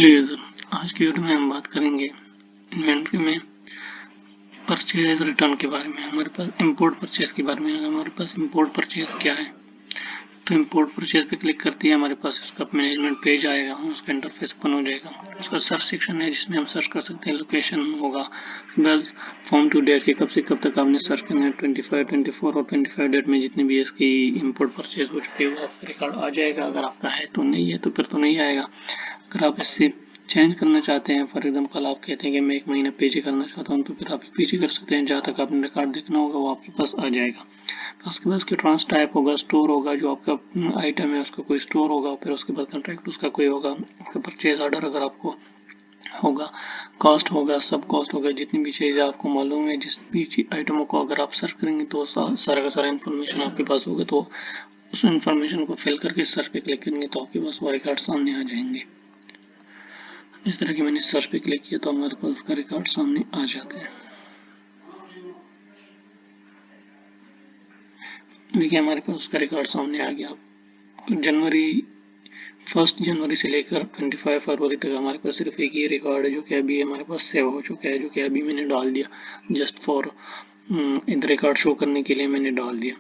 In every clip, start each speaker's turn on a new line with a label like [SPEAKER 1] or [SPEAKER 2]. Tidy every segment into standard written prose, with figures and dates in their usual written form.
[SPEAKER 1] Hello user, आज की video में हम बात करेंगे इन्वेंट्री में परचेज रिटर्न के बारे में। हमारे पास इंपोर्ट परचेज के बारे में है। हमारे पास इंपोर्ट परचेज क्या है, तो इंपोर्ट परचेज पे क्लिक करते ही हमारे पास इसका मैनेजमेंट पेज आएगा, उसका इंटरफेस ओपन हो जाएगा। उसका सर्च सेक्शन है जिसमें हम सर्च कर सकते हैं, लोकेशन होगा, उसके बाद फॉर्म टू डेट के कब से कब तक आपने सर्च करना है, 25, 24 और 25 डेट में जितनी भी इसकी इंपोर्ट परचेज हो चुकी है वो आपका रिकॉर्ड आ जाएगा। अगर आपका है तो नहीं है तो फिर तो नहीं आएगा। अगर आप इससे चेंज करना चाहते हैं, फॉर एग्जांपल आप कहते हैं कि मैं 1 महीना पीछे करना चाहता हूं, तो फिर आप पीछे कर सकते हैं। जहां तक आपने रिकॉर्ड देखना होगा वो आपके पास आ जाएगा। तो उसके बाद उसके ट्रांस टाइप होगा, स्टोर होगा, जो आपका आइटम है उसका कोई स्टोर होगा, फिर उसके बाद कॉन्ट्रैक्ट उसका कोई होगा, उसका परचेज ऑर्डर अगर आपको होगा, कॉस्ट होगा, सब कॉस्ट होगा, जितनी भी चीज़ें आपको मालूम है, जिस भी आइटमों को अगर आप सर्च करेंगे तो सारा का सारा इन्फॉर्मेशन आपके पास होगा। तो उस इन्फॉर्मेशन को फिल करके सर्च पे क्लिक करेंगे तो आपके पास वो रिकॉर्ड सामने आ जाएंगे। इस तरह की मैंने सर्च पे क्लिक किया तो हमारे पास उसका रिकॉर्ड सामने आ जाता है। देखिए हमारे पास उसका रिकॉर्ड सामने आ गया। जनवरी 1 जनवरी से लेकर 25 फरवरी तक हमारे पास सिर्फ एक ही रिकॉर्ड है जो कि अभी हमारे पास सेव हो चुका है, जो कि अभी मैंने डाल दिया just for in record show करने के लिए मैंने डाल दिया।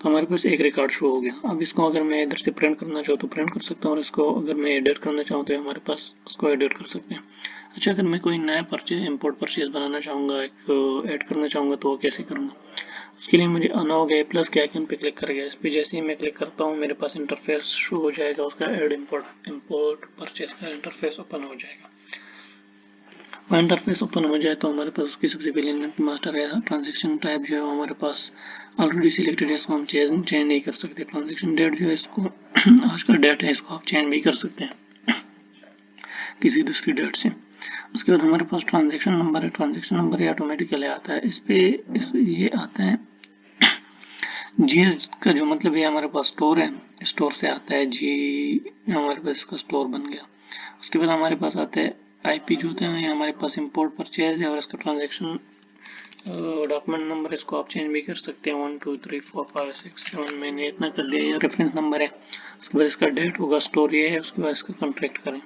[SPEAKER 1] तो हमारे पास एक रिकॉर्ड शो हो गया। अब इसको अगर मैं इधर से प्रिंट करना चाहूँ तो प्रिंट कर सकता हूँ, और इसको अगर मैं एडिट करना चाहूँ तो हमारे पास उसको एडिट कर सकते हैं। अच्छा, अगर मैं कोई नया परचेज इंपोर्ट परचेज बनाना चाहूँगा, एक ऐड करना चाहूँगा तो वो कैसे करूँगा? उसके लिए मुझे आना होगा प्लस के आइकन पे क्लिक करेगा। इस पे जैसे ही मैं क्लिक करता हूँ मेरे पास इंटरफेस शो हो जाएगा, उसका ऐड इंपोर्ट परचेज का इंटरफेस ओपन हो जाएगा। वो इंटरफेस ओपन हो जाए तो हमारे पास उसकी सबसे पहले नेट मास्टर है। ट्रांजेक्शन टाइप जो है हमारे पास ऑलरेडी सिलेक्टेड है, इसको हम चेंज नहीं कर सकते। ट्रांजेक्शन डेट जो है इसको आज का डेट है, इसको आप चेंज भी कर सकते हैं किसी दूसरी डेट से। उसके बाद हमारे पास ट्रांजेक्शन नंबर है। ट्रांजेक्शन नंबर ये ऑटोमेटिकली आता है। ये आता है जीएस का, जो मतलब ये हमारे पास स्टोर है, स्टोर से आता है जी, हमारे पास इसका स्टोर बन गया। उसके बाद हमारे पास आता है आईपी जो होता है, ये हमारे पास इंपोर्ट परचेज है, और इसका ट्रांजेक्शन डॉक्यूमेंट नंबर इसको आप चेंज भी कर सकते हैं। 1 2 3 4 5 6 7 मैंने इतना कर दिया। ये रेफरेंस नंबर है। उसके बाद इसका डेट होगा, स्टोर ये है। उसके बाद इसका कॉन्ट्रैक्ट करें।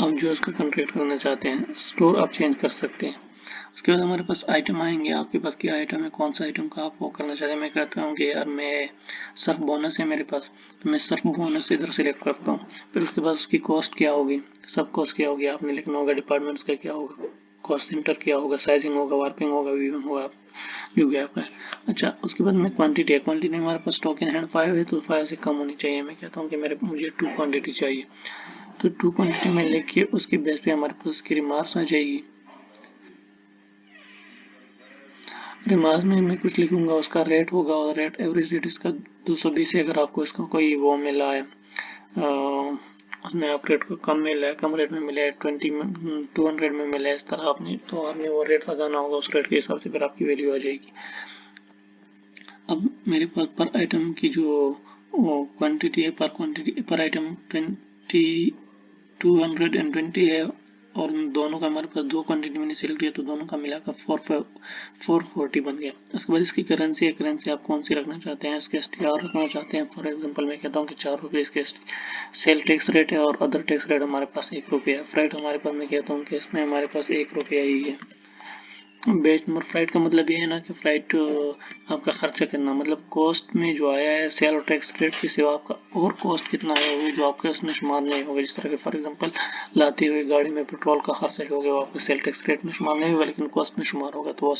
[SPEAKER 1] अब जो इसका कॉन्ट्रैक्ट करना चाहते हैं स्टोर आप चेंज कर सकते हैं। उसके बाद हमारे पास आइटम आएंगे, आपके पास क्या आइटम है, कौन सा आइटम का आप वो करना चाहते हैं। मैं कहता हूँ कि यार मैं सर्फ बोनस है मेरे पास, तो मैं सर्फ बोनस इधर सेलेक्ट करता हूँ। फिर उसके बाद उसकी कॉस्ट क्या होगी, सब कॉस्ट क्या होगी आपने लिखना होगा, डिपार्टमेंट्स का क्या होगा, कॉस्ट सेंटर क्या होगा, साइजिंग होगा, वार्पिंग होगा, वीविंग होगा, जो भी आपका है। अच्छा, उसके बाद में क्वांटिटी है। क्वांटिटी हमारे पास स्टॉक इन हैंड 5 है तो 5 से कम होनी चाहिए। मैं कहता हूँ कि मुझे 2 क्वांटिटी चाहिए, तो 2 क्वांटिटी में लिख के उसके बेस पे हमारे पास उसकी रिमार्क्स आ जाएगी। रिमार्क्स में मैं कुछ लिखूंगा, उसका रेट होगा, और रेट एवरेज रेट इसका 220 है। अगर आपको इसका कोई वो मिला है, उसमें आप रेट को कम मिला है, कम रेट में मिला है, 200 में मिला है, इस तरह आपने वो रेट लगाना होगा। उस रेट के हिसाब से फिर आपकी वैल्यू आ जाएगी। अब मेरे पास पर आइटम की जो क्वांटिटी है, पर आइटम 220 है, और दोनों का हमारे पास 2 क्वांटिटी मैंने सिलेक्ट किया तो दोनों का मिलाकर 440 बन गया। उसके बाद इसकी करेंसी है, करेंसी आप कौन सी रखना चाहते हैं, इसके STR रखना चाहते हैं। फॉर एग्जांपल मैं कहता हूँ कि 4 रुपये इसके सेल टैक्स रेट है, और अदर टैक्स रेट हमारे पास 1 रुपया है। फ्राइट हमारे पास मैं कहता हूँ कि इसमें हमारे पास 1 रुपया ही है। बेच नंबर फ्लाइट का मतलब ये है ना कि फ्लाइट आपका खर्चा करना, मतलब कॉस्ट में जो आया है सेल और टैक्स रेट के सिवा आपका और कॉस्ट कितना है वो जो आपका उसमें शुमार नहीं होगा। जिस तरह के फॉर एग्जांपल लाते हुए गाड़ी में पेट्रोल का खर्चा जो होगा वो आपका सेल टैक्स रेट में शुमार नहीं होगा, लेकिन कॉस्ट में शुमार होगा। तो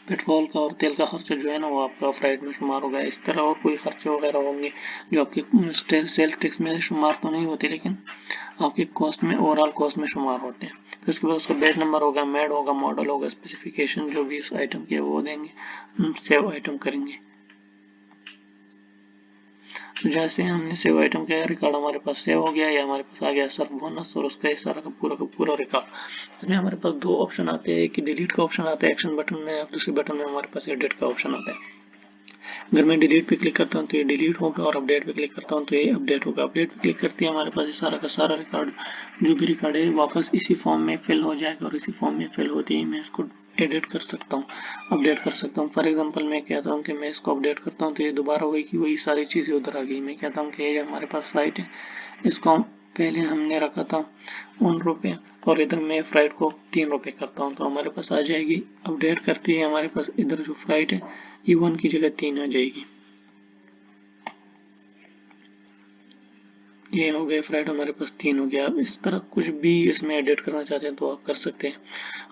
[SPEAKER 1] पेट्रोल का और तेल का खर्चा जो है ना वो आपका फ्लाइट में शुमार होगा। इस तरह और कोई खर्चे वगैरह होंगे जो आपके सेल टैक्स में शुमार तो नहीं होते, लेकिन आपके कॉस्ट में ओवरऑल कॉस्ट में शुमार होते हैं। फिर उसके बाद उसका बैच नंबर होगा, मेड होगा, मॉडल होगा, स्पेसिफिकेशन जो भी उस आइटम की है वो देंगे। सेव आइटम करेंगे। तो जैसे हमने सेव आइटम किया, रिकॉर्ड हमारे पास सेव हो गया, या हमारे पास आ गया सर्फ बोनस और उसका सारा का पूरा रिकॉर्ड। इसमें हमारे पास 2 ऑप्शन आते हैं, कि डिलीट का ऑप्शन आता है एक्शन बटन में, और दूसरे बटन में हमारे पास एडिट का ऑप्शन आता है। अगर मैं डिलीट पे क्लिक करता हूँ तो ये डिलीट होगा, और अपडेट पे क्लिक करता हूँ तो ये अपडेट होगा। अपडेट पे क्लिक करते हैं हमारे पास ये सारा का सारा रिकॉर्ड जो भी रिकॉर्ड है वापस इसी फॉर्म में फिल हो जाएगा, और इसी फॉर्म में फिल होते ही मैं इसको एडिट कर सकता हूँ, अपडेट कर सकता हूँ। फॉर एग्जांपल मैं कहता हूँ कि मैं इसको अपडेट करता हूँ तो ये दोबारा वही की वही सारी चीज़ें उधर आ गई। मैं कहता हूँ कि ये हमारे पास साइट है, इसको हम पहले हमने रखा था 1 रुपये और इधर मैं फ्राइट को 3 रुपये करता हूँ तो हमारे पास आ जाएगी, अपडेट करती है हमारे पास इधर जो फ्राइट है ये 1 की जगह 3 आ जाएगी। ये हो गया फ्राइट, हमारे पास 3 हो गया। अब इस तरह कुछ भी इसमें एडिट करना चाहते हैं तो आप कर सकते हैं।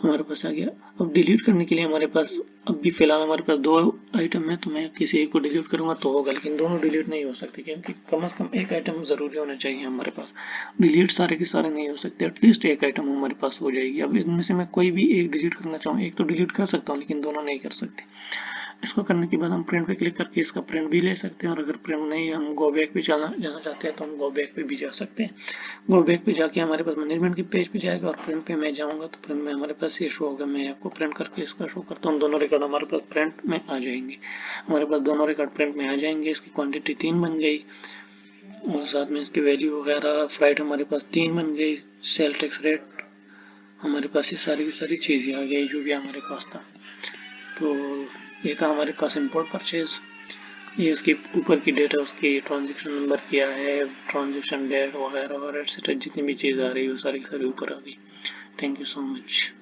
[SPEAKER 1] हमारे पास आ गया। अब डिलीट करने के लिए हमारे पास अभी फिलहाल हमारे पास 2 आइटम है तो मैं किसी एक को डिलीट करूंगा तो होगा, लेकिन दोनों डिलीट नहीं हो सकते क्योंकि कम से कम एक आइटम जरूरी होना चाहिए हमारे पास। डिलीट सारे के सारे नहीं हो सकते, एटलीस्ट एक आइटम हमारे पास हो जाएगी। अब इनमें से मैं कोई भी एक डिलीट करना चाहूँ, एक तो डिलीट कर सकता हूँ लेकिन दोनों नहीं कर सकते। इसको करने के बाद हम प्रिंट पे क्लिक करके इसका प्रिंट भी ले सकते हैं और अगर प्रिंट नहीं हम गो बैक पे जाना चाहते हैं तो हम गो बैक पे भी जा सकते हैं। गो बैक पे जाके हमारे पास मैनेजमेंट की पेज पे जाएगा और प्रिंट पे मैं जाऊंगा तो प्रिंट में हमारे पास ये शो होगा। मैं आपको प्रिंट करके इसका शो करता हूँ, दोनों रिकॉर्ड हमारे पास प्रिंट में आ जाएंगे। हमारे पास दोनों रिकॉर्ड प्रिंट में आ जाएंगे। इसकी क्वान्टिटी 3 बन गई और साथ में इसकी वैल्यू वगैरह, फ्राइट हमारे पास 3 बन गई, सेल टैक्स रेट हमारे पास, ये सारी की सारी चीज़ें आ गई जो भी हमारे पास था। तो ये था हमारे पास इंपोर्ट परचेज। ये उसके ऊपर की डेटा, उसकी ट्रांजैक्शन नंबर क्या है, ट्रांजैक्शन डेट वगैरह और एटसेट्रा जितनी भी चीज़ आ रही है वो सारी ऊपर आ गई। Thank you so much.